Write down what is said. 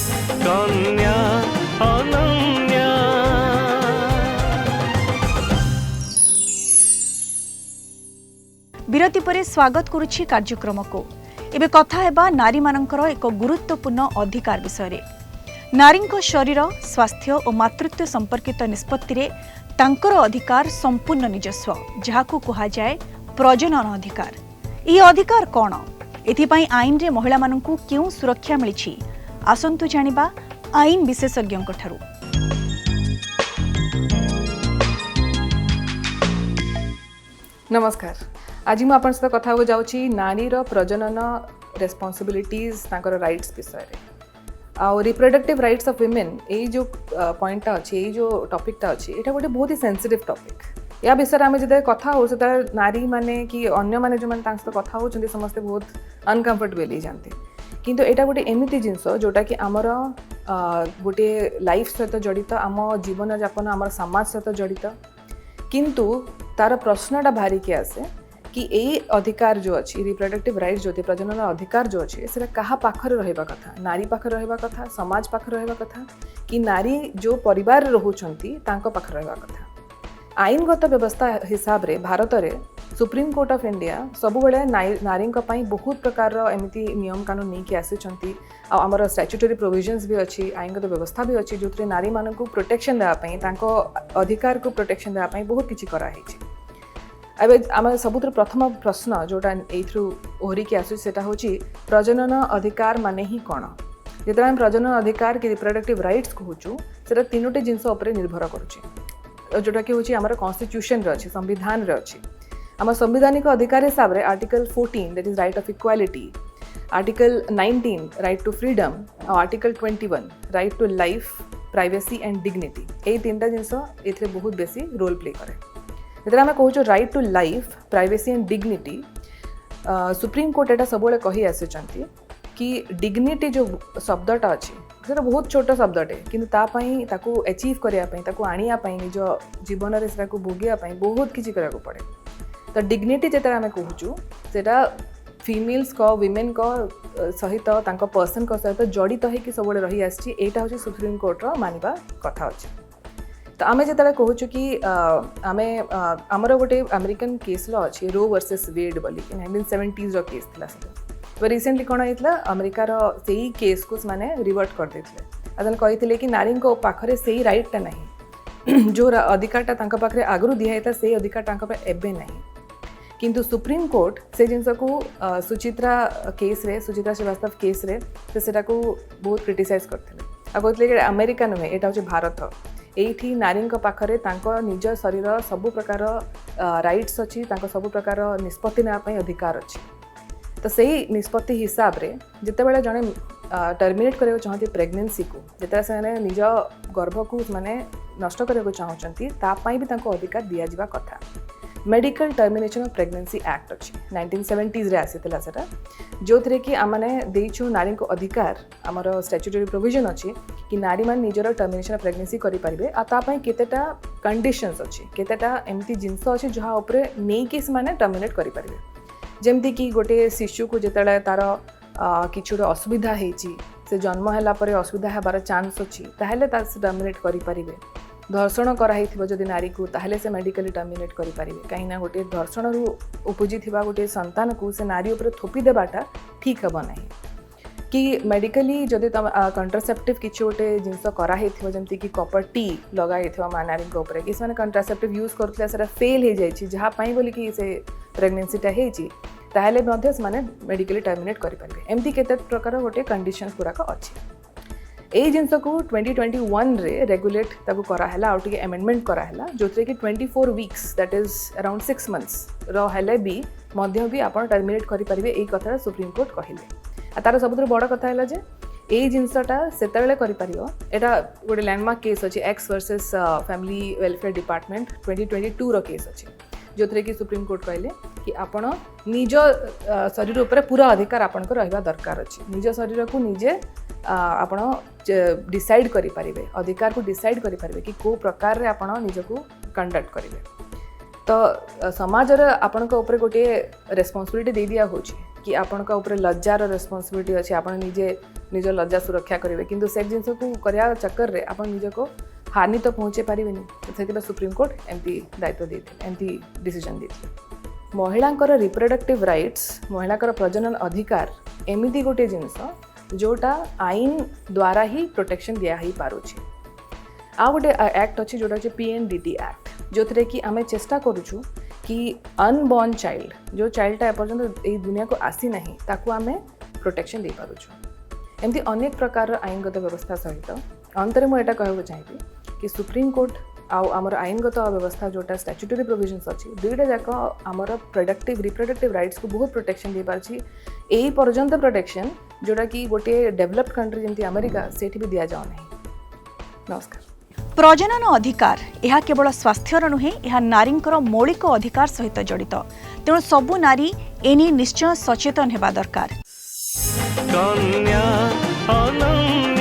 कन्या अनन्या। विरति परे स्वागत करुछि कार्यक्रम को। एबे कथा हेबा नारी मानकर एक गुरुत्वपूर्ण अधिकार विषय। नारींको शरीर स्वास्थ्य और मातृत्व संपर्कित निष्पत्ति रे तांकर अधिकार संपूर्ण निजस्व, जहाकू कहा जाए प्रजनन अधिकार। यह अधिकार कौन? एथिपाई आईन रे महिला माननकू क्यों सुरक्षा मिलिछि? आसंतु जानिबा आईन विशेषज्ञ ठारू। नमस्कार। आज मैं आपन सहित कथा हो जाउछि नारीर प्रजनन रेस्पॉन्सिबिलिटीज तांकर राइट्स विषय रे। आ रिप्रोडक्टिव राइट्स ऑफ वुमेन ए जो पॉइंटटा अछि, ए जो टॉपिकटा अछि, एटा गोटे बहुत ही सेंसिटिव टॉपिक। या विषय आम जो कथा हो से नारी माने कि अन्य माने जो माने सहित कथा होचंदी समस्ते बहुत अनकंफर्टेबल जाते। किंतु एटा गोटे एमिति जिनस जोटा कि आमर गोटे लाइफ सहित जड़ित, आम जीवन यापन आम समाज सहित जड़ित। किंतु तार प्रश्नटा भारी के आसे कि यही अधिकार जो अच्छी रिप्रोडक्टिव राइट्स जो प्रजनन अधिकार जो अच्छे से क्या पाखरे रहा कथा, नारी पाखरे रहा कथा, समाज पाखरे रहा कथा, कि नारी जो परिवार रोचंती तांको पाखरे रहा कथा। आईनगत व्यवस्था हिसाब रे भारत रे सुप्रीम कोर्ट ऑफ इंडिया सब बेले नारी बहुत प्रकार एमती नियम कानून नहीं कि आसी। आमर स्टैट्यूटरी प्रोविजन्स भी अच्छी, आईनगत व्यवस्था भी अच्छी, जो नारी मानक प्रोटेक्शन देवाई, अधिकार को प्रोटेक्शन देवाई बहुत किसी कराई। एवं आम सबुठ प्रथम प्रश्न जोटा एथु ओहरिकी आसा हूँ प्रजनन अधिकार माने ही कौन? जो आम प्रजनन अधिकार कि रिप्रोडक्टिव राइट्स कहूँ से तीनोटी जिनस निर्भर करुच्चे, जोटा कि हूँ आम कन्स्टिट्यूशन अच्छी, संविधान अच्छी। आम संवैधानिक अधिकार हिसाब से article 14 that is right of equality, article 19 right to freedom और article 21 right to life, privacy and dignity. ये तीनटा जिनस ये बहुत बेसी रोल प्ले करे। जो आम कहूँ right to life, privacy and dignity, supreme court एटा सब कही आसी कि डिग्निटी जो शब्दटा अच्छी से बहुत छोट शब्दटे, किंतु तापाई ताकू अचीव करने ताकू आनियापाई निज जीवन में भोगियापाई बहुत किसी करा पड़े। तो डिग्निटी जो आम कहूँ सेटा फीमेल्स को विमेन को सहित पर्सन को सहित जड़ित होकर सब रही आसी। यहाँ हूँ सुप्रीम कोर्टर मानवा कथा अच्छी। तो आम जो कहूँ कि आमे आमर गोटे अमेरिकन केस लॉ अच्छी रो वर्सेस वेड बोली 1970s केस था। तो रिसेंटली कौन होता अमेरिकार से ही केस को माने रिवर्ट कर देते, कहते कि नारी पाखरे से ही राइटा नहीं, जो अधिकारटा पाखरे आगु दिखाता से अधिकार एबे नहीं। किंतु सुप्रीम कोर्ट से जिनस को सुचित्रा केस रे, सुचित्रा श्रीवास्तव केस रे से बहुत क्रिटिसाइज करते। आ कहते कि अमेरिका नुहे, यहाँ हूँ भारत। एठी नारी पाखरे निज शरीर सबु प्रकार राइट्स अच्छी, सबु प्रकार निष्पत्ति नापी अधिकार अच्छी। तो सही निष्पत्ति हिसाब रे जितेबाला जड़े टर्मिनेट करने चाहती प्रेगनेंसी को, जिते से निज गर्भ को माने नष्ट करने चाहती तापाई भी अधिकार दि जावा कथा। Medical termination of pregnancy act अच्छी 1970s रे आसीथिला सेटा, जो थे कि आमने देइछु नारी को अधिकार। आमर स्टैट्यूटरी प्रोविजन अच्छी कि नारी मान निजर टर्मिनेशन ऑफ प्रेगनेंसी करि परिबे। आ तापाई केतेटा कंडीशंस अच्छी, केतेटा एमती जिनस अच्छी जहाँ उपरे नहीं कि माने टर्मिनेट करि परिबे। जेमती कि गोटे शिशु को जितेबाला तार किछि गोटे असुविधा होइछि, से जन्म होला परे असुविधा हेबार चांस अच्छी, ताहेले ता से टर्मिनेट करि परिबे। धर्षण कराई जदि नारी को ताहले से मेडिकली टर्मिनेट करि परिबे। कहीं गोटे धर्षण रु उपजी थिबा गोटे संतान को से नारी उपर थोपी देबाटा ठीक हेबो नहीं। कि मेडिकली जदि तुम कंट्रासेप्टिव किछि गोटे जिनस कराई जमती कि कपर टी लगाई नारी उपर कि से कंट्रासेप्टिव यूज करथिला सेटा फेल हो जाइछि, जहाँ पाई बोली कि से प्रेगनेंसीटा हेछि, ताहले मध्य से माने मेडिकली टर्मिनेट करि परिबे। एमती केते प्रकार गोटे कंडीशंस गुड़ाक अच्छी। यही जिनस को 2021 रे रेगुलेट ताकू कराला, आउ टिके अमेंडमेंट कराला, जो थे कि 24 weeks that is around 6 months हेले भी मध्य भी आप टर्मिनेट करेंगे। यही कथा सुप्रीम कोर्ट कहले। तार सब बड़ कथा है जे यही जिनसटा से यहाँ गोटे लैंडमार्क केस अच्छी x versus family welfare department 2022 रो केस अच्छी, जो थे कि सुप्रीम कोर्ट कहले कि आपण निज शरीर उपर पूरा अधिकार आपण को रहिबा दरकार अच्छी। निज शरीर को निजे आपण डिसाइड करि परिबे, अधिकार को डिसाइड करि परिबे कि को प्रकार रे आपण निज को कंडक्ट करिवे। तो समाज रे आपण को ऊपर गोटे रेस्पॉन्सिबिलिटी दे दिया होची कि आपण का ऊपर लज्जार रेस्पॉन्सिबिलिटी अच्छे आपण निजे निज लज्जा सुरक्षा करेंगे किंतु से जिनस को करने चक्कर में आप निज को हानि तो पहुँचे पारे से सुप्रीम कोर्ट एमती दायित्व देते एमती डिसीजन देते महिलांकर रिप्रोडक्टिव राइट्स महिलांकर प्रजनन अधिकार एमती गोटे जिनस जोटा आईन द्वारा ही प्रोटेक्शन दिया ही पारुछि आ गोटे एक्ट अच्छी जोटा अच्छे PNDT एक्ट जो थे कि आम चेष्टा करुचु कि अनबॉर्न चाइल्ड जो चाइल्डटा एपर्यंत ये दुनिया को आसी नहीं ताकू आम प्रोटेक्शन दे पारुचु एमती अनेक प्रकार आईनगत व्यवस्था सहित अंतरे मुझे कहूँ चाहिए कि सुप्रीम कोर्ट आमर आईनगत व्यवस्था जोटा स्टैट्यूटरी प्रोविजन्स अच्छी दुईटा जाक आमर रिप्रोडक्टिव राइट्स को बहुत प्रोटेक्शन दे पारछि एई पर्यंत प्रोटेक्शन जोटा कि गोटे डेवलप्ड कंट्री जमती अमेरिका सेठी भी दिया जाओ नहीं। नमस्कार। प्रजनन अधिकार यह केवल स्वास्थ्यर नुहे यह नारींकर मौलिक अधिकार सहित जड़ित तेणु सबु नारी एनी निश्चय सचेतन हेबा दरकार। कन्या अनन्या